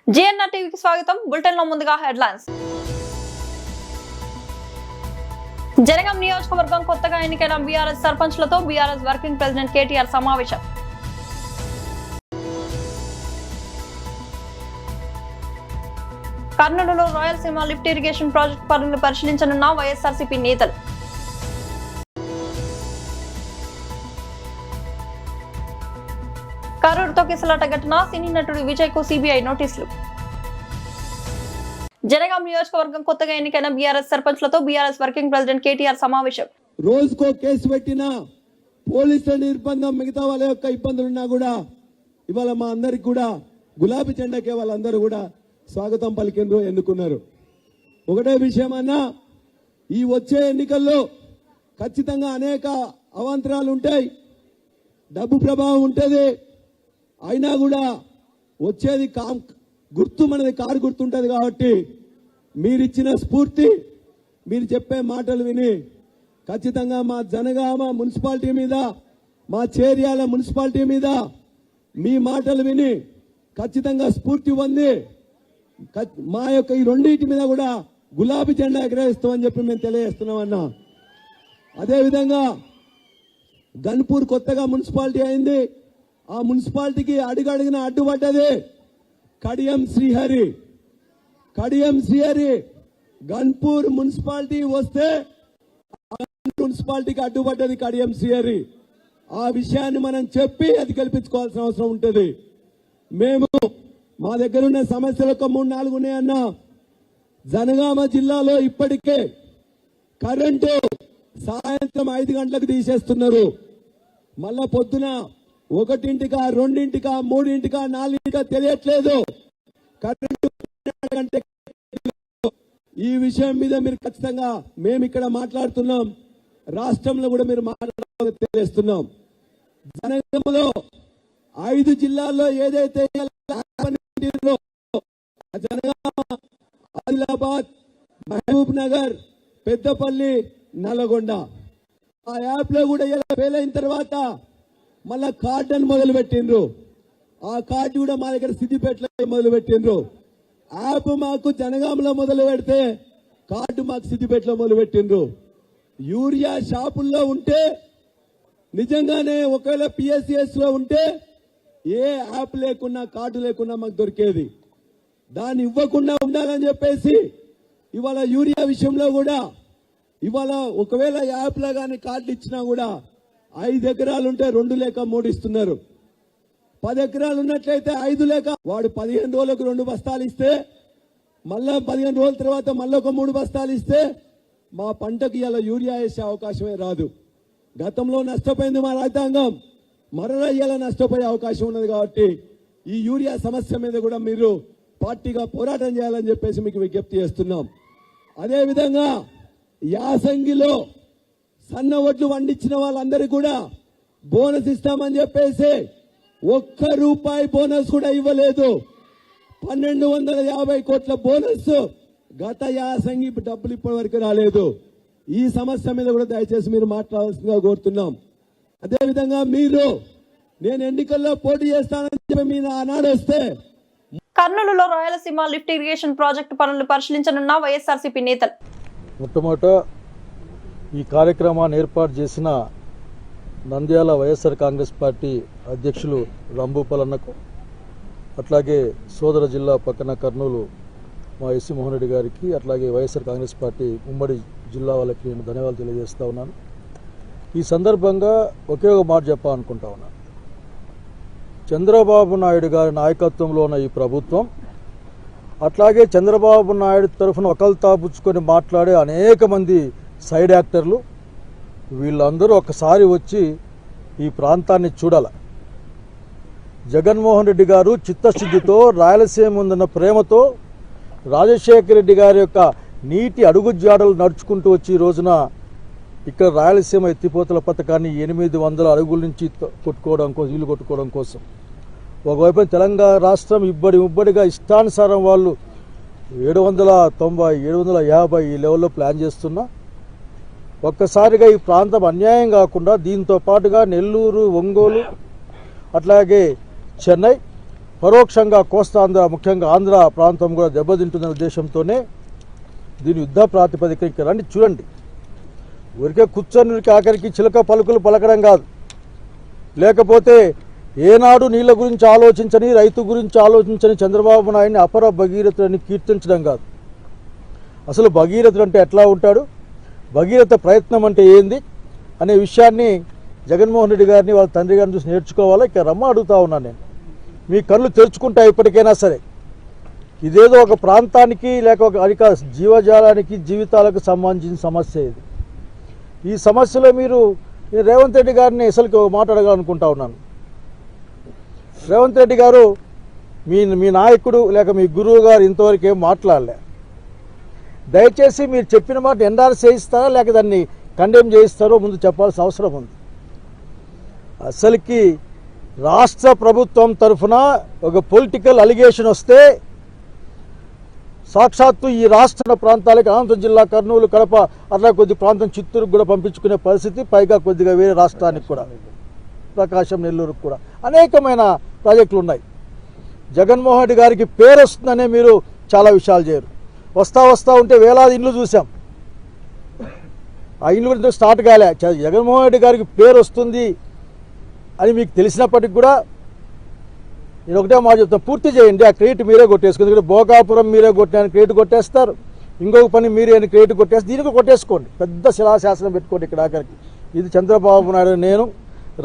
GNR టీవీకి స్వాగతం. Bulletin లో ముందుగా హెడ్లైన్స్. జనగాం నియోజకవర్గం కొత్తగా ఎన్నికైన బీఆర్ఎస్ సర్పంచ్లతో బీఆర్ఎస్ వర్కింగ్ ప్రెసిడెంట్ కేటీఆర్ సమావేశం. కర్నూలులో రాయలసీమ లిఫ్ట్ ఇరిగేషన్ ప్రాజెక్టు పనులను పరిశీలించనున్న వైఎస్ఆర్సీపీ నేతలు. కరూరు తొక్కిసలాట ఘటన, సినీ నటుడు విజయ్ కు సిబిఐ నోటీసులు. జనగాం నియోజకవర్గం కొత్తగా ఎన్నికైన బీఆర్ఎస్ సర్పంచ్లతో బీఆర్ఎస్ వర్కింగ్ ప్రెసిడెంట్ కేటీఆర్ సమావేశం. రోజుకో కేసు పెట్టినా పోలీసుల నిర్బంధం, మిగతా వాళ్ళ యొక్క ఇబ్బందులున్నా కూడా ఇవాళ మా అందరికి కూడా గులాబీ జెండాకే వాళ్ళందరూ కూడా స్వాగతం పలికిండ్రు, ఎన్నుకున్నారు. ఒకటే విషయం అన్నా, ఈ వచ్చే ఎన్నికల్లో ఖచ్చితంగా అనేక అవాంతరాలు ఉంటాయి, డబ్బు ప్రభావం ఉంటుంది. అయినా కూడా వచ్చేది గుర్తు మనది కారు గుర్తుంటుంది. కాబట్టి మీరిచ్చిన స్ఫూర్తి, మీరు చెప్పే మాటలు విని ఖచ్చితంగా మా జనగామ మున్సిపాలిటీ మీద, మా చేర్యాల మున్సిపాలిటీ మీద మీ మాటలు విని ఖచ్చితంగా స్ఫూర్తి పొంది మా యొక్క ఈ రెండింటి మీద కూడా గులాబీ జెండా ఎగరేస్తామని చెప్పి మేము తెలియజేస్తున్నామన్నా. అదేవిధంగా గన్పూర్ కొత్తగా మున్సిపాలిటీ అయింది. ఆ మున్సిపాలిటీకి అడుగడుగున అడ్డుపడ్డది కడియం శ్రీహరి. గన్పూర్ మున్సిపాలిటీ వస్తే మున్సిపాలిటీకి అడ్డుపడ్డది కడియం శ్రీహరి. ఆ విషయాన్ని మనం చెప్పి అది కల్పించుకోవాల్సిన అవసరం ఉంటుంది. మేము మా దగ్గర ఉన్న సమస్యలు ఒక 3-4 ఉన్నాయన్నా. జనగామ జిల్లాలో ఇప్పటికే కరెంటు సాయంత్రం 5 గంటలకు తీసేస్తున్నారు. మళ్ళా పొద్దున 1ంటికా 2ంటికా 3ంటికా 4ంటికా తెలియట్లేదు. కరెంటు ఈ విషయం మీద మీరు ఖచ్చితంగా మేము ఇక్కడ మాట్లాడుతున్నాం, రాష్ట్రంలో కూడా మీరు మాట్లాడాలని తెలియజేస్తున్నాం. జనగామలో 5 జిల్లాల్లో ఏదైతే జనగామ, ఆదిలాబాద్, మహబూబ్ నగర్, పెద్దపల్లి, నల్గొండ ఆ యాప్ లో కూడా ఇలా ఫెయిల్ అయిన తర్వాత మళ్ళా కార్డు అని మొదలు పెట్టిండ్రు. ఆ కార్డు కూడా మా దగ్గర సిద్దిపేటలో మొదలు పెట్టిండ్రు. యాప్ మాకు జనగామలో మొదలు పెడితే కార్డు మాకు సిద్దిపేటలో మొదలు పెట్టిండ్రు. యూరియా షాపుల్లో ఉంటే నిజంగానే ఒకవేళ పిఎస్సిఎస్ లో ఉంటే ఏ యాప్ లేకున్నా కార్డు లేకున్నా మాకు దొరికేది. దాన్ని ఇవ్వకుండా ఉండాలని చెప్పేసి ఇవాళ యూరియా విషయంలో కూడా ఇవాళ ఒకవేళ యాప్ లో కానీ కార్డు ఇచ్చినా కూడా 5 ఎకరాలు ఉంటే 2 లేక 3 ఇస్తున్నారు. 10 ఎకరాలు ఉన్నట్లయితే 5 లేక వాడు 15 రోజులకు 2 బస్తాలు ఇస్తే మళ్ళా 15 రోజుల తర్వాత మళ్ళీ ఒక 3 బస్తాలు ఇస్తే మా పంటకి ఇలా యూరియా వేసే అవకాశమే రాదు. గతంలో నష్టపోయింది మా రైతాంగం, మరలా ఇలా నష్టపోయే అవకాశం ఉన్నది. కాబట్టి ఈ యూరియా సమస్య మీద కూడా మీరు పార్టీగా పోరాటం చేయాలని చెప్పేసి మీకు విజ్ఞప్తి చేస్తున్నాం. అదేవిధంగా యాసంగిలో సన్న వడ్లు వండించిన వాళ్ళందరికీ కూడా బోనస్ ఇస్తామని చెప్పేసి ₹1 బోనస్ కూడా ఇవ్వలేదు. 1250 కోట్ల బోనస్ గత యాసంగి డబ్బులు ఇప్పటి వరకు రాలేదు. ఈ సమస్య మీద కూడా దయచేసి మీరు మాట్లాడాల్సిందిగా కోరుతున్నాం. అదేవిధంగా మీరు నేను ఎన్నికల్లో పోటీ చేస్తానని చెప్పి మీరు ఆనాడు వస్తే కర్నూలులో రాయలసీమ లిఫ్ట్ ఇరిగేషన్ ప్రాజెక్టు పనులు పరిశీలించనున్న వైఎస్ఆర్సీపీ నేతలు. మొట్టమొదట ఈ కార్యక్రమాన్ని ఏర్పాటు చేసిన నంద్యాల వైఎస్ఆర్ కాంగ్రెస్ పార్టీ అధ్యక్షులు రంభూపాలన్నకు, అట్లాగే సోదర జిల్లా పక్కన కర్నూలు మా ఎస్సీ మోహన్ రెడ్డి గారికి, అట్లాగే వైఎస్ఆర్ కాంగ్రెస్ పార్టీ ఉమ్మడి జిల్లా వాళ్ళకి నేను ధన్యవాదాలు తెలియజేస్తా ఉన్నాను. ఈ సందర్భంగా ఒకే ఒక మాట చెప్పాలనుకుంటా ఉన్నాను. చంద్రబాబు నాయుడు గారి నాయకత్వంలో ఉన్న ఈ ప్రభుత్వం, అట్లాగే చంద్రబాబు నాయుడు తరఫున ఒకల్తాపుచ్చుకొని మాట్లాడే అనేక మంది సైడ్ యాక్టర్లు, వీళ్ళందరూ ఒకసారి వచ్చి ఈ ప్రాంతాన్ని చూడాలి. జగన్మోహన్ రెడ్డి గారు చిత్తశుద్ధితో, రాయలసీమ ఉందన్న ప్రేమతో, రాజశేఖర రెడ్డి గారి యొక్క నీటి అడుగుజాడలు నడుచుకుంటూ వచ్చి ఈ రోజున ఇక్కడ రాయలసీమ ఎత్తిపోతల పథకాన్ని 800 అడుగుల నుంచి కొట్టుకోవడం కోసం, ఇల్లు కొట్టుకోవడం కోసం ఒకవైపు తెలంగాణ రాష్ట్రం ఇబ్బడిగా ఇష్టానుసారం వాళ్ళు 790, 750 ఈ లెవెల్లో ప్లాన్ చేస్తున్నా ఒక్కసారిగా ఈ ప్రాంతం అన్యాయం కాకుండా దీంతో పాటుగా నెల్లూరు, ఒంగోలు, అట్లాగే చెన్నై పరోక్షంగా కోస్తాంధ్ర, ముఖ్యంగా ఆంధ్ర ప్రాంతం కూడా దెబ్బతింటున్న ఉద్దేశంతోనే దీని యుద్ధ ప్రాతిపదిక రండి చూడండి. ఊరికే కూర్చొని ఆఖరికి చిలక పలుకులు పలకడం కాదు, లేకపోతే ఏనాడు నీళ్ళ గురించి ఆలోచించని, రైతు గురించి ఆలోచించని చంద్రబాబు నాయుడిని అపర భగీరథులని కీర్తించడం కాదు. అసలు భగీరథుడు అంటే ఎట్లా ఉంటాడు, భగీరథ ప్రయత్నం అంటే ఏంది అనే విషయాన్ని జగన్మోహన్ రెడ్డి గారిని వాళ్ళ తండ్రి గారిని చూసి నేర్చుకోవాలా. ఇక రమ్మ అడుగుతా ఉన్నాను నేను, మీ కళ్ళు తెరుచుకుంటా ఇప్పటికైనా సరే. ఇదేదో ఒక ప్రాంతానికి లేక ఒక అధిక జీవజాలానికి, జీవితాలకు సంబంధించిన సమస్య ఇది. ఈ సమస్యలో మీరు రేవంత్ రెడ్డి గారిని అసలుకి ఒక మాట అడగాలనుకుంటా ఉన్నాను. రేవంత్ రెడ్డి గారు మీ నాయకుడు లేక మీ గురువు గారు ఇంతవరకు ఏం మాట్లాడలే. దయచేసి మీరు చెప్పిన మాట ఎండార్స్ చేయిస్తారా లేక దాన్ని కండెమ్ చేయిస్తారో ముందు చెప్పాల్సిన అవసరం ఉంది. అసలుకి రాష్ట్ర ప్రభుత్వం తరఫున ఒక పొలిటికల్ అలిగేషన్ వస్తే సాక్షాత్తు ఈ రాష్ట్ర ప్రాంతాలకి అనంతపురం జిల్లా, కర్నూలు, కడప, అట్లా కొద్ది ప్రాంతం చిత్తూరుకు కూడా పంపించుకునే పరిస్థితి, పైగా కొద్దిగా వేరే రాష్ట్రానికి కూడా, ప్రకాశం, నెల్లూరుకు కూడా అనేకమైన ప్రాజెక్టులు ఉన్నాయి. జగన్మోహన్ రెడ్డి గారికి పేరు వస్తుందనే మీరు చాలా విషయాలు చేయరు. వస్తా ఉంటే వేలాది ఇండ్లు చూసాం. ఆ ఇండ్లు కూడా స్టార్ట్ కాలే. జగన్మోహన్ రెడ్డి గారికి పేరు వస్తుంది అని మీకు తెలిసినప్పటికి కూడా నేను ఒకటే మాట చెప్తాను, పూర్తి చేయండి. ఆ క్రెడిట్ మీరే కొట్టేసుకుంది. ఇక్కడ భోగాపురం మీరే కొట్టిన క్రెడిట్ కొట్టేస్తారు, ఇంకొక పని మీరే క్రెడిట్ కొట్టేసి దీనికి కొట్టేసుకోండి. పెద్ద శిలాశాసనం పెట్టుకోండి ఇక్కడ ఆఖరికి. ఇది చంద్రబాబు నాయుడు నేను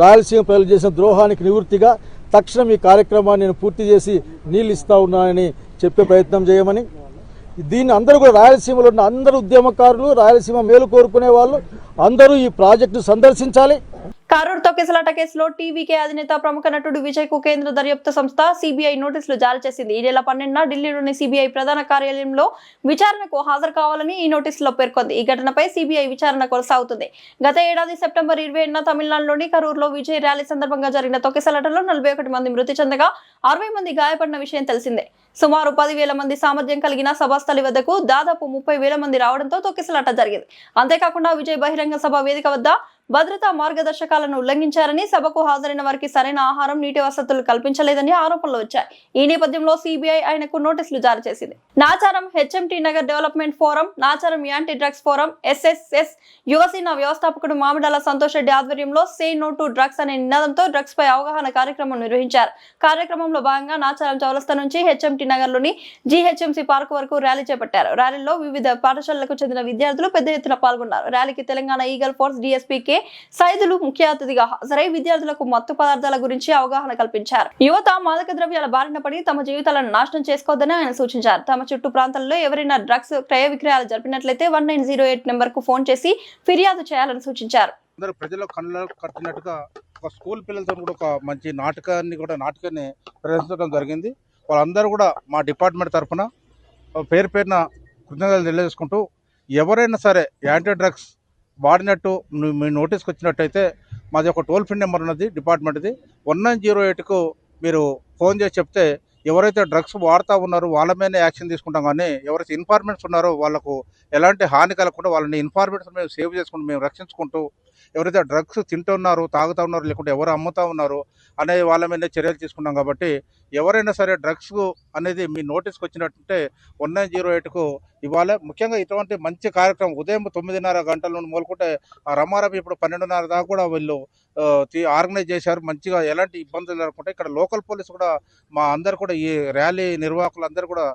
రాయలసీమ ప్రజలు చేసిన ద్రోహానికి నివృత్తిగా తక్షణం ఈ కార్యక్రమాన్ని నేను పూర్తి చేసి నీళ్ళు ఇస్తా ఉన్నానని చెప్పే ప్రయత్నం చేయమని, దీన్ని అందరూ కూడా రాయలసీమలో ఉన్న అందరూ ఉద్యమకారులు, రాయలసీమ మేలు కోరుకునే వాళ్ళు అందరూ ఈ ప్రాజెక్టు సందర్శించాలి. కరూర్ తొక్కిసలాట కేసులో టీవీకే అధినేత ప్రముఖ నటుడు విజయ్ కు కేంద్ర దర్యాప్తు సంస్థ సిబిఐ నోటీసులు జారీ చేసింది. ఈ నెల 12న ఢిల్లీలోని సిబిఐ ప్రధాన కార్యాలయంలో విచారణకు హాజరు కావాలని ఈ నోటీసులో పేర్కొంది. ఈ ఘటనపై సిబిఐ విచారణ కొనసాగుతుంది. గత ఏడాది సెప్టెంబర్ 20న తమిళనాడులోని కరూర్లో విజయ్ ర్యాలీ సందర్భంగా జరిగిన తొక్కిసలాటలో 41 మంది మృతి చెందగా 60 మంది గాయపడిన విషయం తెలిసిందే. సుమారు 10,000 మంది సామర్థ్యం కలిగిన సభాస్థలి వద్దకు దాదాపు 30,000 మంది రావడంతో తొక్కిసలాట జరిగింది. అంతేకాకుండా విజయ్ బహిరంగ సభ వేదిక వద్ద భద్రతా మార్గదర్శకాలను ఉల్లంఘించారని, సభకు హాజరైన వారికి సరైన ఆహారం, నీటి వసతులు కల్పించలేదని ఆరోపణలు వచ్చాయి. ఈ నేపథ్యంలో సిబిఐ ఆయనకు నోటీసులు జారీ చేసింది. Nacharam HMT Nagar development forum, Nacharam anti drugs forum, SSS Yuvasena వ్యవస్థాపకుడు మామిడాల సంతోష్ రెడ్డి ఆధ్వర్యంలో సే నో టు డ్రగ్స్ అనే నినాదంతో డ్రగ్స్ పై అవగాహన కార్యక్రమం నిర్వహించారు. కార్యక్రమంలో భాగంగా నాచారం చౌరస్తా నుంచి హెచ్ఎంటీ నగర్ లోని జీహెచ్ఎంసీ పార్క్ వరకు ర్యాలీ చేపట్టారు. ర్యాలీలో వివిధ పాఠశాలలకు చెందిన విద్యార్థులు పెద్ద ఎత్తున పాల్గొన్నారు. ర్యాలీకి Telangana eagle force DSP K Saidulu ముఖ్య అతిథిగా హాజరై విద్యార్థులకు మత్తు పదార్థాల గురించి అవగాహన కల్పించారు. యువత మాదక ద్రవ్యాల బారిన పడి తమ జీవితాలను నాశనం చేసుకోవద్దని ఆయన సూచించారు. తమ చుట్టూ ప్రాంతాల్లో ఎవరైనా డ్రగ్స్ క్రయ విక్రయాలు జరిపినట్లయితే 1908 నెంబర్ కు ఫోన్ చేసి ఫిర్యాదు చేయాలని సూచించారు. అందరూ ప్రజలు కళ్ళ కట్టినట్టుగా ఒక స్కూల్ పిల్లలతో కూడా ఒక మంచి నాటకాన్ని ప్రదర్శించడం జరిగింది. వాళ్ళందరూ కూడా మా డిపార్ట్మెంట్ తరఫున పేరున కృతజ్ఞతలు తెలియజేసుకుంటూ, ఎవరైనా సరే యాంటీ డ్రగ్స్ వాడినట్టు మీ నోటీస్కి వచ్చినట్టయితే మాది ఒక టోల్ ఫ్రీ నెంబర్ ఉన్నది డిపార్ట్మెంట్ది, 1908కు మీరు ఫోన్ చేసి చెప్తే ఎవరైతే డ్రగ్స్ వాడుతూ ఉన్నారో వాళ్ళ మీదనే యాక్షన్ తీసుకుంటాం. కానీ ఎవరైతే ఇన్ఫార్మేట్స్ ఉన్నారో వాళ్ళకు ఎలాంటి హాని కలగకుండా వాళ్ళని ఇన్ఫార్మేట్స్ మేము సేవ్ చేసుకుంటూ మేము రక్షించుకుంటూ, ఎవరైతే డ్రగ్స్ తింటున్నారో, తాగుతూ ఉన్నారో, లేకుంటే ఎవరు అమ్ముతూ ఉన్నారో అనే వాళ్ళ మీద చర్యలు తీసుకున్నాం. కాబట్టి ఎవరైనా సరే డ్రగ్స్ అనేది మీ నోటీస్కి వచ్చినట్టుంటే 1908కు ఇవాళ ముఖ్యంగా ఇటువంటి మంచి కార్యక్రమం ఉదయం 9:30 గంటల నుండి మొదలుకుంటే రమారమి ఇప్పుడు 12:30 దాకా కూడా వీళ్ళు ఆర్గనైజ్ చేశారు. మంచిగా ఎలాంటి ఇబ్బందులు లేకుండా ఇక్కడ లోకల్ పోలీసు కూడా మా అందరు కూడా ఈ ర్యాలీ నిర్వాహకులు అందరూ కూడా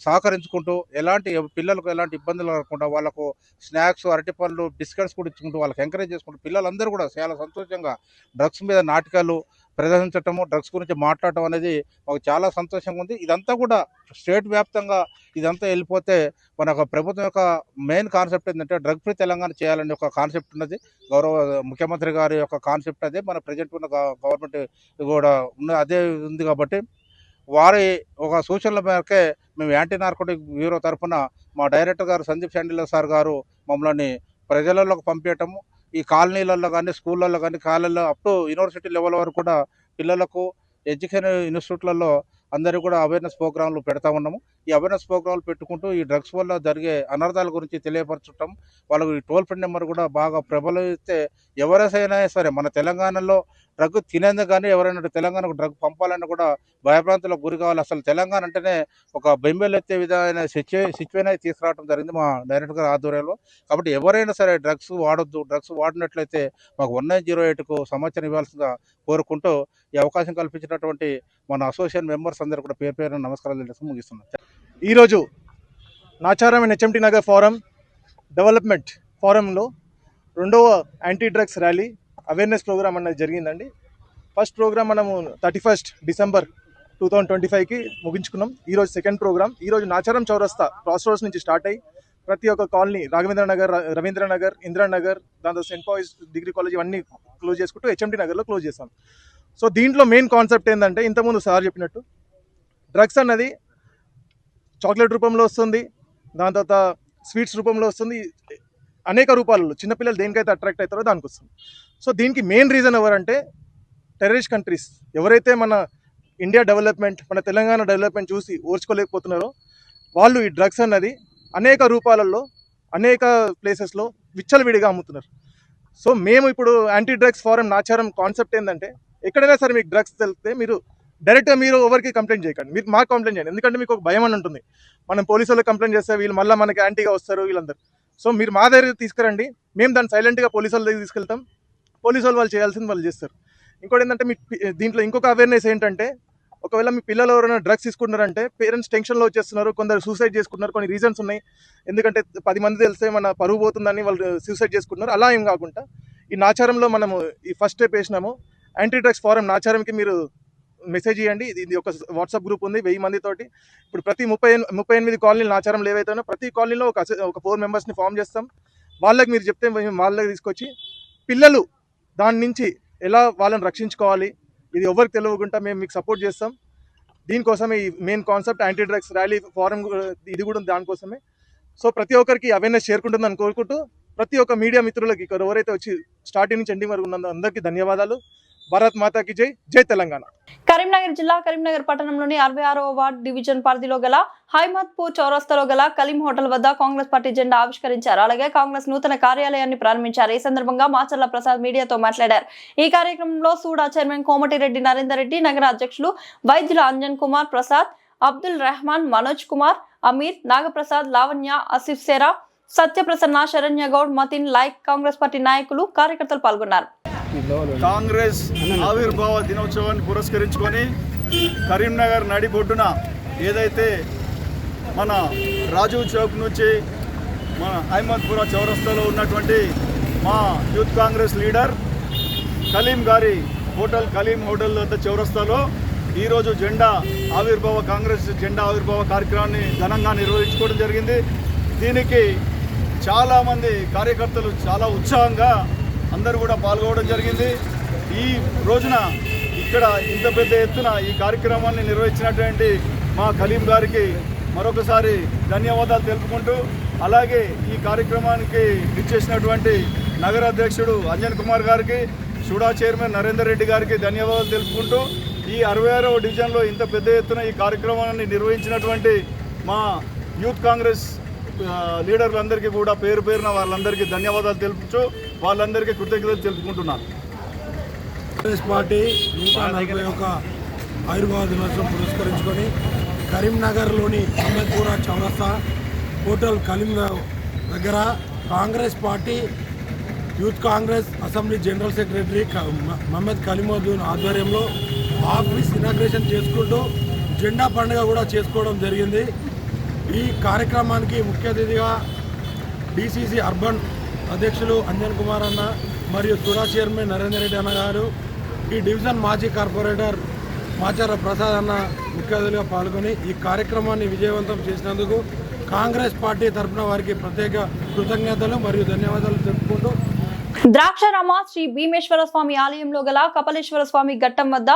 సహకరించుకుంటూ ఎలాంటి పిల్లలకు ఎలాంటి ఇబ్బందులు లేకుండా వాళ్ళకు స్నాక్స్, అరటిపళ్ళు, బిస్కెట్స్ కూడా ఇచ్చుకుంటూ వాళ్ళకి ఎంకరేజ్ చేసుకుంటూ పిల్లలందరూ కూడా చాలా సంతోషంగా డ్రగ్స్ మీద నాటకాలు ప్రదర్శించటము, డ్రగ్స్ గురించి మాట్లాడటం అనేది మాకు చాలా సంతోషంగా ఉంది. ఇదంతా కూడా స్టేట్ వ్యాప్తంగా ఇదంతా వెళ్ళిపోతే మన ప్రభుత్వం యొక్క మెయిన్ కాన్సెప్ట్ ఏంటంటే డ్రగ్ ఫ్రీ తెలంగాణ చేయాలనే ఒక కాన్సెప్ట్ ఉన్నది. గౌరవ ముఖ్యమంత్రి గారి యొక్క కాన్సెప్ట్ అదే, మన ప్రజెంట్ ఉన్న గవర్నమెంట్ కూడా అదే ఉంది. కాబట్టి వారి ఒక సూచనల మేరకే మేము యాంటీ నార్కోటిక్ బ్యూరో తరఫున మా డైరెక్టర్ గారు సందీప్ శాండిల సార్ గారు మమ్మల్ని ప్రజలలోకి పంపించటము, ఈ కాలనీలలో కానీ, స్కూళ్ళల్లో కానీ, కాలేజీలో అప్ టు యూనివర్సిటీ లెవెల్ వరకు కూడా పిల్లలకు ఎడ్యుకేషన్ ఇన్స్టిట్యూట్లలో అందరూ కూడా అవేర్నెస్ ప్రోగ్రాంలు పెడతా ఉన్నాము. ఈ అవేర్నెస్ ప్రోగ్రాంలు పెట్టుకుంటూ ఈ డ్రగ్స్ వల్ల జరిగే అనర్థాల గురించి తెలియపరచడం, వాళ్ళకు ఈ టోల్ ఫ్రీ నెంబర్ కూడా బాగా ప్రబలిస్తే ఎవరైనా సరే మన తెలంగాణలో డ్రగ్ తినేందుకు కానీ ఎవరైనా తెలంగాణకు డ్రగ్ పంపాలని కూడా భయభ్రాంతులకు గురి కావాలి. అసలు తెలంగాణ అంటేనే ఒక బెంబేలెత్తే విధమైన సిచ్యువేషన్ అయితే తీసుకురావడం జరిగింది మా డైరెక్టర్ గారి ఆధ్వర్యంలో. కాబట్టి ఎవరైనా సరే డ్రగ్స్ వాడొద్దు, డ్రగ్స్ వాడినట్లయితే మాకు 1908కు సమాచారం ఇవ్వాల్సిందిగా కోరుకుంటూ ఈ అవకాశం కల్పించినటువంటి మన అసోసియేషన్ మెంబర్స్ అందరూ కూడా పేరు పేరున నమస్కారాలు తెలియజేస్తూ ముగిస్తున్నాం. ఈరోజు Nacharam and HMT Nagar forum development ఫోరంలో 2వ anti drugs rally awareness programme అనేది జరిగిందండి. ఫస్ట్ ప్రోగ్రామ్ మనము 31 డిసెంబర్ 2025కి ముగించుకున్నాం. ఈరోజు సెకండ్ ప్రోగ్రామ్. ఈరోజు నాచారం చౌరస్తా క్రాస్ రోడ్స్ నుంచి స్టార్ట్ అయ్యి ప్రతి ఒక్క కాలనీ రాఘవేంద్ర నగర్, రవీంద్ర నగర్, ఇందిరానగర్, దాంతో సెయింట్ పాయిస్ డిగ్రీ కాలేజ్ ఇవన్నీ క్లోజ్ చేసుకుంటూ హెచ్ఎంటీ నగర్లో క్లోజ్ చేస్తాం. సో దీంట్లో మెయిన్ కాన్సెప్ట్ ఏంటంటే, ఇంతకుముందు సార్ చెప్పినట్టు డ్రగ్స్ అన్నది చాక్లెట్ రూపంలో వస్తుంది, దాని తర్వాత స్వీట్స్ రూపంలో వస్తుంది, అనేక రూపాలలో చిన్నపిల్లలు దేనికైతే అట్రాక్ట్ అవుతారో దానికి వస్తుంది. సో దీనికి మెయిన్ రీజన్ ఎవరంటే టెర్రరిస్ట్ కంట్రీస్. ఎవరైతే మన ఇండియా డెవలప్మెంట్, మన తెలంగాణ డెవలప్మెంట్ చూసి ఓర్చుకోలేకపోతున్నారో వాళ్ళు ఈ డ్రగ్స్ అన్నది అనేక రూపాలలో అనేక ప్లేసెస్లో విచ్చలవిడిగా అమ్ముతున్నారు. సో మేము ఇప్పుడు anti drugs forum Nacharam concept ఏంటంటే, ఎక్కడైనా సరే మీకు డ్రగ్స్ తెలిస్తే మీరు డైరెక్ట్గా మీరు ఎవరికి కంప్లైంట్ చేయకండి, మీరు మాకు కంప్లైంట్ చేయండి. ఎందుకంటే మీకు ఒక భయం అని ఉంటుంది, మనం పోలీసు వాళ్ళకి కంప్లైంట్ చేస్తే వీళ్ళు మళ్ళీ మనకి యాంటీగా వస్తారు వీళ్ళందరూ. సో మీరు మా దగ్గర తీసుకురండి, మేము దాన్ని సైలెంట్గా పోలీసు వాళ్ళ దగ్గర తీసుకెళ్తాం, పోలీసు వాళ్ళు చేయాల్సింది వాళ్ళు చేస్తారు. ఇంకోటి ఏంటంటే మీ దీంట్లో ఇంకొక అవేర్నెస్ ఏంటంటే, ఒకవేళ మీ పిల్లలు ఎవరైనా డ్రగ్స్ తీసుకుంటున్నారంటే పేరెంట్స్ టెన్షన్లో వచ్చేస్తున్నారు, కొందరు సూసైడ్ చేసుకుంటున్నారు. కొన్ని రీజన్స్ ఉన్నాయి, ఎందుకంటే 10 మంది తెలిస్తే మన పరువు పోతుందని వాళ్ళు సూసైడ్ చేసుకుంటున్నారు. అలా ఏం కాకుండా ఈ నాచారంలో మనము ఈ ఫస్ట్ స్టెప్ వేసినాము. యాంటీ డ్రగ్స్ ఫోరం నాచారంకి మీరు మెసేజ్ ఇవ్వండి. ఇది ఒక వాట్సాప్ గ్రూప్ ఉంది 1000 మందితోటి. ఇప్పుడు ప్రతి 38 కాలనీలు నాచారంలో ఏవైతే ప్రతి కాలనీలో ఒక 4 మెంబర్స్ని ఫామ్ చేస్తాం. వాళ్ళకి మీరు చెప్తే వాళ్ళకి తీసుకొచ్చి పిల్లలు దాని నుంచి ఎలా వాళ్ళని రక్షించుకోవాలి, ఇది ఎవరికి తెలియకుండా మేము మీకు సపోర్ట్ చేస్తాం. దీనికోసమే ఈ main concept anti drugs rally forum, ఇది కూడా దానికోసమే. సో ప్రతి ఒక్కరికి అవేర్నెస్ చేరుకుంటుందని కోరుకుంటూ, ప్రతి ఒక్క మీడియా మిత్రులకి ఇక్కడ ఎవరైతే వచ్చి స్టార్టింగ్ నుంచి ఎండింగ్ వరకు ఉన్నందుకు అందరికీ ధన్యవాదాలు. భారత్ మాతాకి జై, జై తెలంగాణ. కరీంనగర్ జిల్లా కరీంనగర్ పట్టణంలోని 66వ వార్డు డివిజన్ పరిధిలో గల హైమత్పూర్ చౌరస్తాలో గల కలీం హోటల్ వద్ద కాంగ్రెస్ పార్టీ జెండా ఆవిష్కరించారు. అలాగే కాంగ్రెస్ నూతన కార్యాలయాన్ని ప్రారంభించారు. ఈ సందర్భంగా మాచర్ల ప్రసాద్ మీడియాతో మాట్లాడారు. ఈ కార్యక్రమంలో సూడా చైర్మన్ కోమటిరెడ్డి నరేందర్ రెడ్డి, నగర అధ్యక్షులు వైద్యుల అంజన్ కుమార్ ప్రసాద్, అబ్దుల్ రెహమాన్, మనోజ్ కుమార్, అమీర్, నాగప్రసాద్, లావణ్య, ఆసిఫ్ సేరా, సత్యప్రసన్న, శరణ్య గౌడ్, మతిన్, లైక్ కాంగ్రెస్ పార్టీ నాయకులు, కార్యకర్తలు పాల్గొన్నారు. కాంగ్రెస్ ఆవిర్భావ దినోత్సవాన్ని పురస్కరించుకొని కరీంనగర్ నడిబొడ్డున ఏదైతే మన రాజీవ్ చౌక్ నుంచి మన అహ్మద్పురా చౌరస్తాలో ఉన్నటువంటి మా యూత్ కాంగ్రెస్ లీడర్ కలీం గారి హోటల్, కలీం హోటల్ వద్ద చౌరస్తాలో ఈరోజు కాంగ్రెస్ జెండా ఆవిర్భావ కార్యక్రమాన్ని ఘనంగా నిర్వహించుకోవడం జరిగింది. దీనికి చాలామంది కార్యకర్తలు చాలా ఉత్సాహంగా అందరూ కూడా పాల్గొనడం జరిగింది. ఈ రోజున ఇక్కడ ఇంత పెద్ద ఎత్తున ఈ కార్యక్రమాన్ని నిర్వహించినటువంటి మా కలీం గారికి మరొకసారి ధన్యవాదాలు తెలుపుకుంటూ, అలాగే ఈ కార్యక్రమానికి ఇచ్చేసినటువంటి నగర అధ్యక్షుడు అంజన్ కుమార్ గారికి, సూడా చైర్మన్ నరేందర్ రెడ్డి గారికి ధన్యవాదాలు తెలుపుకుంటూ, ఈ 66వ డివిజన్లో ఇంత పెద్ద ఎత్తున ఈ కార్యక్రమాన్ని నిర్వహించినటువంటి మా యూత్ కాంగ్రెస్ లీడర్లందరికీ కూడా పేరు పేరున వాళ్ళందరికీ ధన్యవాదాలు తెలుపుతూ వాళ్ళందరికీ కృతజ్ఞతలు తెలుపుకుంటున్నాను. కాంగ్రెస్ పార్టీ 141 ఆవిర్భావ దినోత్సవం పురస్కరించుకొని కరీంనగర్లోని అహ్మద్పురా చౌరస్తా హోటల్ కలీం దగ్గర Congress party youth Congress assembly general secretary Mohammed Kaleemuddin ఆధ్వర్యంలో ఆఫీస్ ఇనాగ్రేషన్ చేసుకుంటూ జెండా పండుగ కూడా చేసుకోవడం జరిగింది. ఈ కార్యక్రమానికి ముఖ్య అతిథిగా డిసిసి అర్బన్ అధ్యక్షులు అంజన్ కుమార్ అన్న మరియు సూడా చైర్మన్ నరేందర్ రెడ్డి అన్న గారు, ఈ డివిజన్ మాజీ కార్పొరేటర్ మాచర్ల ప్రసాద్ అన్న ముఖ్య అతిథిగా పాల్గొని ఈ కార్యక్రమాన్ని విజయవంతం చేసినందుకు కాంగ్రెస్ పార్టీ తరఫున వారికి ప్రత్యేక కృతజ్ఞతలు మరియు ధన్యవాదాలు తెలుపుకుంటూ, ద్రాక్షారామ శ్రీ భీమేశ్వర స్వామి ఆలయంలో గల కపలేశ్వర స్వామి ఘట్టం వద్ద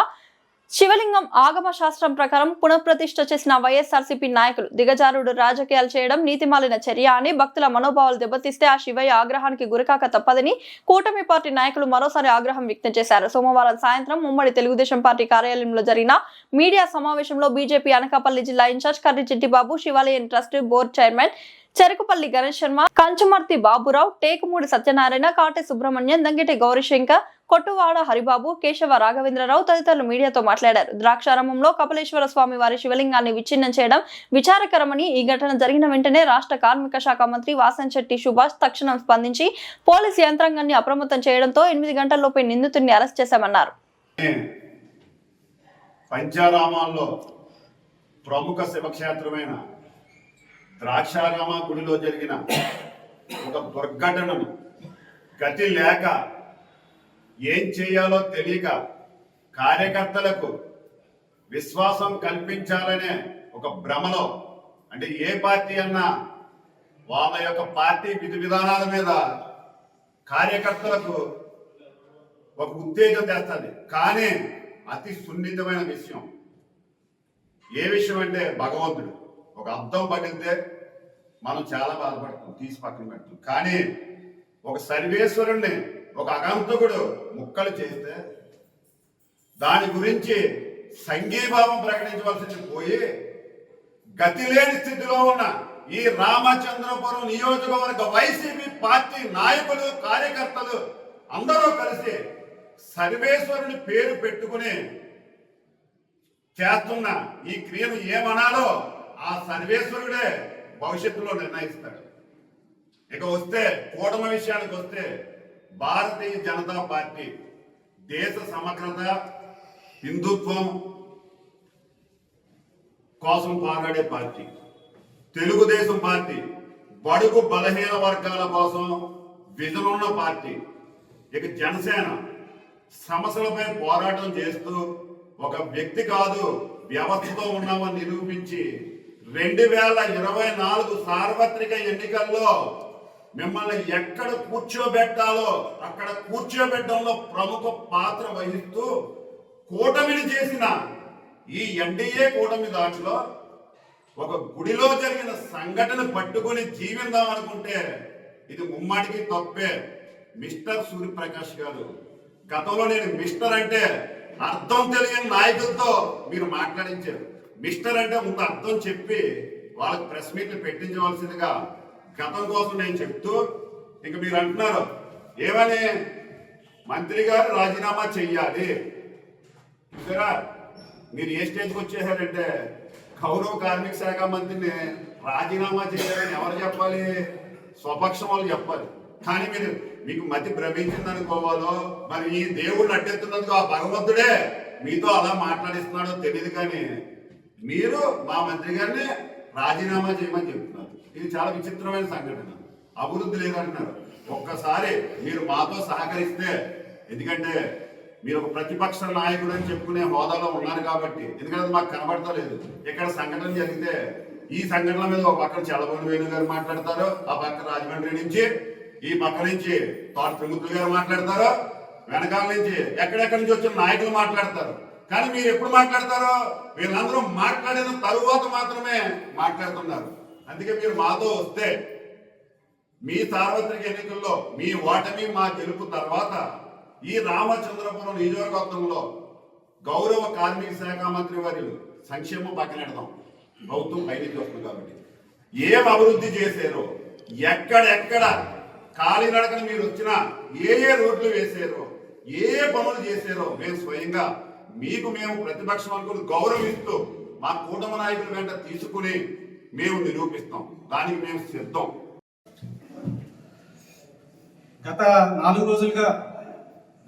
శివలింగం ఆగమ శాస్త్రం ప్రకారం పునఃప్రతిష్ఠ చేసిన వైఎస్ఆర్సీపీ నాయకులు దిగజారుడు రాజకీయాలు చేయడం నీతిమాలిన చర్య అని, భక్తుల మనోభావాలు దెబ్బతీస్తే ఆ శివయ్య ఆగ్రహానికి గురికాక తప్పదని కూటమి పార్టీ నాయకులు మరోసారి ఆగ్రహం వ్యక్తం చేశారు. సోమవారం సాయంత్రం ఉమ్మడి తెలుగుదేశం పార్టీ కార్యాలయంలో జరిగిన మీడియా సమావేశంలో బీజేపీ అనకాపల్లి జిల్లా incharge Karri Chittibabu, Shivalayam trust board chairman Cherukupalli Ganesh Sharma, Kanchumarthi Baburao, Tekumudi Satyanarayana, Kate Subrahmanyam, Dangiti Gaurishankar, Kottuvada Haribabu, Keshava Raghavendrarao తదితరులు మీడియాతో మాట్లాడారు. ద్రాక్షారామంలో కపిలేశ్వర స్వామి వారి శివలింగాన్ని విచ్ఛిన్నం చేయడం విచారకరమని, ఈ ఘటన జరిగిన వెంటనే రాష్ట్ర కార్మిక శాఖ మంత్రి వాసంశెట్టి సుభాష్ తక్షణం స్పందించి పోలీసు యంత్రాంగాన్ని అప్రమత్తం చేయడంతో 8 గంటల్లోపే నిందితుడిని అరెస్ట్ చేశామన్నారు. పంచారామాల్లో ప్రముఖ శివక్షేత్రమైన ద్రాక్షారామ గుడిలో జరిగిన ఒక దుర్ఘటనను గతి లేక ఏం చేయాలో తెలియక కార్యకర్తలకు విశ్వాసం కల్పించాలనే ఒక భ్రమలో, అంటే ఏ పార్టీ అన్నా వాళ్ళ యొక్క పార్టీ విధి విధానాల మీద కార్యకర్తలకు ఒక ఉత్తేజం తెస్తుంది. కానీ అతి సున్నితమైన విషయం. ఏ విషయం అంటే భగవంతుడు. ఒక అర్థం పగిలితే మనం చాలా బాధపడతాం, తీసి పక్కన పెడతాం. కానీ ఒక సర్వేశ్వరుణ్ణి ఒక అగంతకుడు ముక్కలు చేస్తే దాని గురించి సంఘీభావం ప్రకటించవలసింది పోయి గతి లేని స్థితిలో ఉన్న ఈ రామచంద్రపురం నియోజకవర్గ వైసీపీ పార్టీ నాయకులు, కార్యకర్తలు అందరూ కలిసి సర్వేశ్వరుని పేరు పెట్టుకుని చేస్తున్న ఈ క్రియను ఏమనాలో ఆ సర్వేశ్వరుడే భవిష్యత్తులో నిర్ణయిస్తాడు. ఇక వస్తే కూటమి విషయానికి వస్తే, భారతీయ జనతా పార్టీ దేశ సమగ్రత, హిందుత్వం కోసం పోరాడే పార్టీ. తెలుగుదేశం పార్టీ బడుగు బలహీన వర్గాల కోసం విజన్ ఉన్న పార్టీ. ఇక జనసేన సమస్యలపై పోరాటం చేస్తూ ఒక వ్యక్తి కాదు వ్యవస్థతో ఉన్నామని నిరూపించి 2024 సార్వత్రిక ఎన్నికల్లో మిమ్మల్ని ఎక్కడ కూర్చోబెట్టాలో అక్కడ కూర్చోబెట్టడంలో ప్రముఖ పాత్ర వహిస్తూ కూటమిని చేసిన ఈ ఎన్డీఏ కూటమి దాంట్లో ఒక గుడిలో జరిగిన సంఘటన పట్టుకొని జీవిద్దాం అనుకుంటే ఇది ముమ్మాటికి తప్పే. మిస్టర్ సూర్యప్రకాష్ గారు, గతంలో నేను మిస్టర్ అంటే అర్థం తెలియని నాయకులతో మీరు మాట్లాడించారు. మిస్టర్ అంటే ముందు అర్థం చెప్పి వాళ్ళకి ప్రెస్ మీట్లు పెట్టించవలసిందిగా గతం కోసం నేను చెప్తూ, ఇంక మీరు అంటున్నారు ఏమని, మంత్రి గారు రాజీనామా చెయ్యాలి. చూసారా మీరు ఏ స్టేజ్కి వచ్చేసారంటే, గౌరవ కార్మిక శాఖ మంత్రిని రాజీనామా చేయాలని ఎవరు చెప్పాలి? స్వపక్షం వాళ్ళు చెప్పాలి. కానీ మీకు మతి భ్రమించింది అనుకోవాలో, మరి ఈ దేవుళ్ళు అడ్డెత్తున్నందుకు ఆ భగవంతుడే మీతో అలా మాట్లాడిస్తున్నాడో తెలియదు. కానీ మీరు మా మంత్రి గారిని రాజీనామా చేయమని చెప్తున్నారు. ఇది చాలా విచిత్రమైన సంఘటన. అభివృద్ధి లేదంటున్నారు. ఒక్కసారి మీరు మాతో సహకరిస్తే, ఎందుకంటే మీరు ఒక ప్రతిపక్ష నాయకుడు అని చెప్పుకునే హోదాలో ఉన్నారు కాబట్టి, ఎందుకంటే మాకు కనబడతలేదు. ఇక్కడ సంఘటన జరిగితే ఈ సంఘటన మీద ఒక పక్కన చలబోని వేణు గారు మాట్లాడతారు, ఆ పక్క రాజమండ్రి నుంచి, ఈ పక్క నుంచి తోట త్రిమూర్తులు గారు మాట్లాడతారు, వెనకాల నుంచి ఎక్కడెక్కడి నుంచి వచ్చిన నాయకులు మాట్లాడతారు. కానీ మీరు ఎప్పుడు మాట్లాడతారో వీళ్ళందరూ మాట్లాడిన తరువాత మాత్రమే మాట్లాడుతున్నారు. అందుకే మీరు మాతో వస్తే మీ సార్వత్రిక ఎన్నికల్లో మీ ఓటమి మా గెలుపు తర్వాత ఈ రామచంద్రపురం నియోజకవర్గంలో గౌరవ కార్మిక శాఖ మంత్రి వారు సంక్షేమం పక్కనెడదాం, ప్రభుత్వం పైకి వస్తుంది కాబట్టి ఏం అభివృద్ధి చేశారో, ఎక్కడెక్కడ కాలినడకన మీరు వచ్చినా ఏ రోడ్లు వేసారో, ఏ పనులు చేశారో మేము స్వయంగా మేము ప్రతిపక్షం అనుకుని గౌరవిస్తూ మా కూటమి నాయకుల వెంట తీసుకుని మేము నిరూపిస్తాం. దానికి మేము సిద్ధం. గత 4 రోజులుగా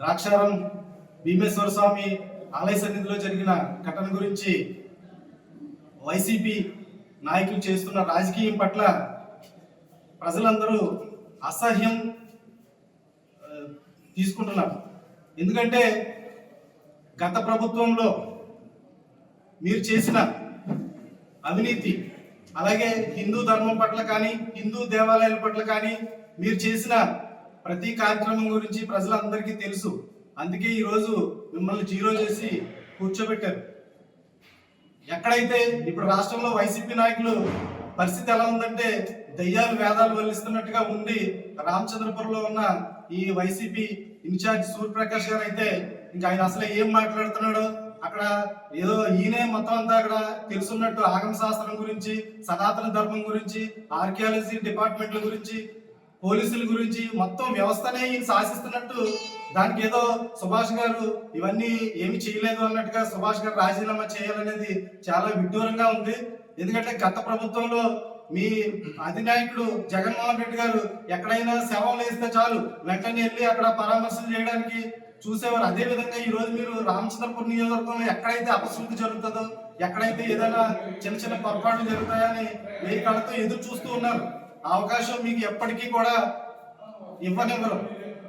ద్రాక్షారం భీమేశ్వర స్వామి ఆలయ సన్నిధిలో జరిగిన ఘటన గురించి వైసీపీ నాయకులు చేస్తున్న రాజకీయం పట్ల ప్రజలందరూ అసహ్యం తీసుకుంటున్నారు. ఎందుకంటే గత ప్రభుత్వంలో మీరు చేసిన అవినీతి, అలాగే హిందూ ధర్మం పట్ల కానీ హిందూ దేవాలయాల పట్ల కానీ మీరు చేసిన ప్రతి కార్యక్రమం గురించి ప్రజలందరికీ తెలుసు. అందుకే ఈరోజు మిమ్మల్ని జీరో చేసి కూర్చోబెట్టారు. ఎక్కడైతే ఇప్పుడు రాష్ట్రంలో వైసీపీ నాయకులు పరిస్థితి ఎలా ఉందంటే దయ్యాలు వేదాలు వల్లిస్తున్నట్టుగా ఉండి రామచంద్రపురంలో ఉన్న ఈ వైసీపీ ఇన్ఛార్జ్ సూర్యప్రకాష్ గారు అయితే ఇంకా ఆయన అసలు ఏం మాట్లాడుతున్నాడో అక్కడ ఏదో ఈయనే మొత్తం అంతా అక్కడ తెలుసున్నట్టు ఆగమ శాస్త్రం గురించి, సనాతన ధర్మం గురించి, ఆర్కియాలజీ డిపార్ట్మెంట్ల గురించి, పోలీసుల గురించి మొత్తం వ్యవస్థనే ఈయన శాసిస్తున్నట్టు దానికి ఏదో సుభాష్ గారు ఇవన్నీ ఏమి చేయలేదు అన్నట్టుగా సుభాష్ గారు రాజీనామా చేయాలనేది చాలా విడ్డూరంగా ఉంది. ఎందుకంటే గత ప్రభుత్వంలో మీ అధినాయకుడు జగన్మోహన్ రెడ్డి గారు ఎక్కడైనా శవం వేస్తే చాలు వెంటనే వెళ్ళి అక్కడ పరామర్శలు చేయడానికి చూసేవారు. అదే విధంగా ఈ రోజు మీరు రామచంద్రపురం నియోజకవర్గంలో ఎక్కడైతే అపశృతి జరుగుతుందో, ఎక్కడైతే ఏదైనా చిన్న చిన్న పొరపాట్లు జరుగుతాయని వెయ్యి కళ్ళతో ఎదురు చూస్తూ ఉన్నారు. ఆ అవకాశం మీకు ఎప్పటికీ కూడా ఇవ్వనివ్వరు.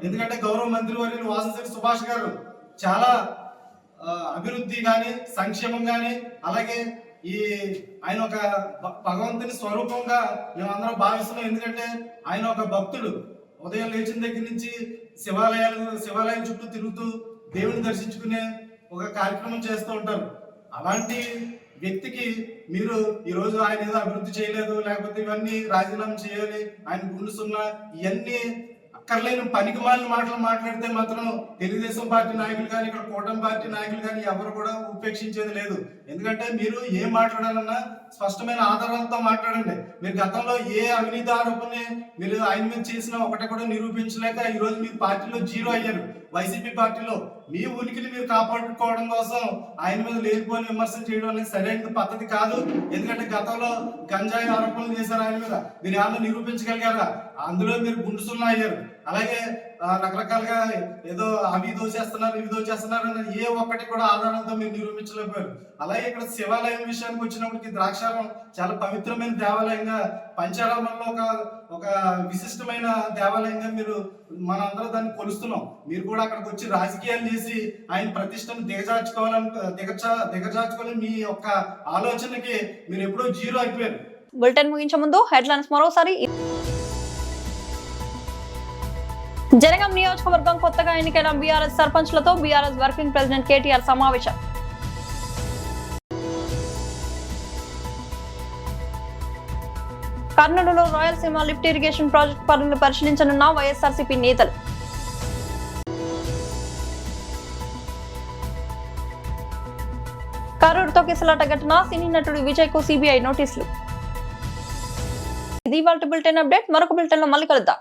ఎందుకంటే గౌరవ మంత్రి వర్యులు వాసంశెట్టి సుభాష్ గారు చాలా అభివృద్ధి కానీ, సంక్షేమం కానీ, అలాగే ఈ ఆయన ఒక భగవంతుని స్వరూపంగా మేమందరం భావిస్తున్నాం. ఎందుకంటే ఆయన ఒక భక్తుడు. ఉదయం లేచిన దగ్గర నుంచి శివాలయం చుట్టూ తిరుగుతూ దేవుని దర్శించుకునే ఒక కార్యక్రమం చేస్తూ ఉంటారు. అలాంటి వ్యక్తికి మీరు ఈరోజు ఆయన ఏదో అభివృద్ధి చేయలేదు, లేకపోతే ఇవన్నీ రాజీనామా చేయాలి, ఆయన గుండు సున్నా, ఇవన్నీ అక్కర్లేని పనికి మాలిన మాటలు మాట్లాడితే మాత్రం తెలుగుదేశం పార్టీ నాయకులు కానీ, ఇక్కడ కూటమి పార్టీ నాయకులు కానీ ఎవరు కూడా ఉపేక్షించేది లేదు. ఎందుకంటే మీరు ఏం మాట్లాడాలన్నా స్పష్టమైన ఆధారాలతో మాట్లాడండి. మీరు గతంలో ఏ అవినీతి ఆరోపణని మీరు ఆయన మీద చేసినా ఒకటి కూడా నిరూపించలేక ఈ రోజు మీరు పార్టీలో జీరో అయ్యారు. వైసీపీ పార్టీలో మీ ఉనికిని మీరు కాపాడుకోవడం కోసం ఆయన మీద లేనిపోని విమర్శలు చేయడం అనేది సరైన పద్ధతి కాదు. ఎందుకంటే గతంలో గంజాయి ఆరోపణలు చేశారు ఆయన మీద, మీరు ఏమన్నా నిరూపించగలిగారా? అందులో మీరు గుండు సున్నా అయ్యారు. అలాగే రకరకాలుగా ఏదో అవి దోచేస్తున్నారు, ఇవి దోచేస్తున్నారు అనేది ఏ ఒక్కటి కూడా ఆధారంతో మీరు నిరూపించలేకపోయారు. అలాగే ఇక్కడ శివాలయం విషయానికి వచ్చినప్పటికీ ద్రాక్షారం చాలా పవిత్రమైన దేవాలయంగా, పంచారామంలో ఒక విశిష్టమైన దేవాలయంగా మీరు మనందరం దాన్ని కొలుస్తున్నాం. మీరు కూడా అక్కడికి వచ్చి రాజకీయాలు చేసి ఆయన ప్రతిష్టను దిగజార్చుకోవాలని మీ యొక్క ఆలోచనకి మీరు ఎప్పుడో జీరో అయిపోయారు. బులెటిన్ ముగించే ముందు హెడ్లైన్స్ మరోసారి. జనగాం నియోజకవర్గం కొత్తగా ఎన్నికైన బీఆర్ఎస్ సర్పంచ్లతో బీఆర్ఎస్ వర్కింగ్ ప్రెసిడెంట్ కేటీఆర్ సమావేశం. కర్నూలులో రాయలసీమ లిఫ్ట్ ఇరిగేషన్ ప్రాజెక్టు పనులను పరిశీలించనున్న వైఎస్ఆర్సీపీ నేతలు. కరూరు తొక్కిసలాట ఘటన, సినీ నటుడు విజయ్ కు సిబిఐ నోటీసులు. ఇది ఇవాల్టి బులెటిన్ అప్డేట్. మరొక బులెటిన్ లో మళ్ళీ కలుద్దాం.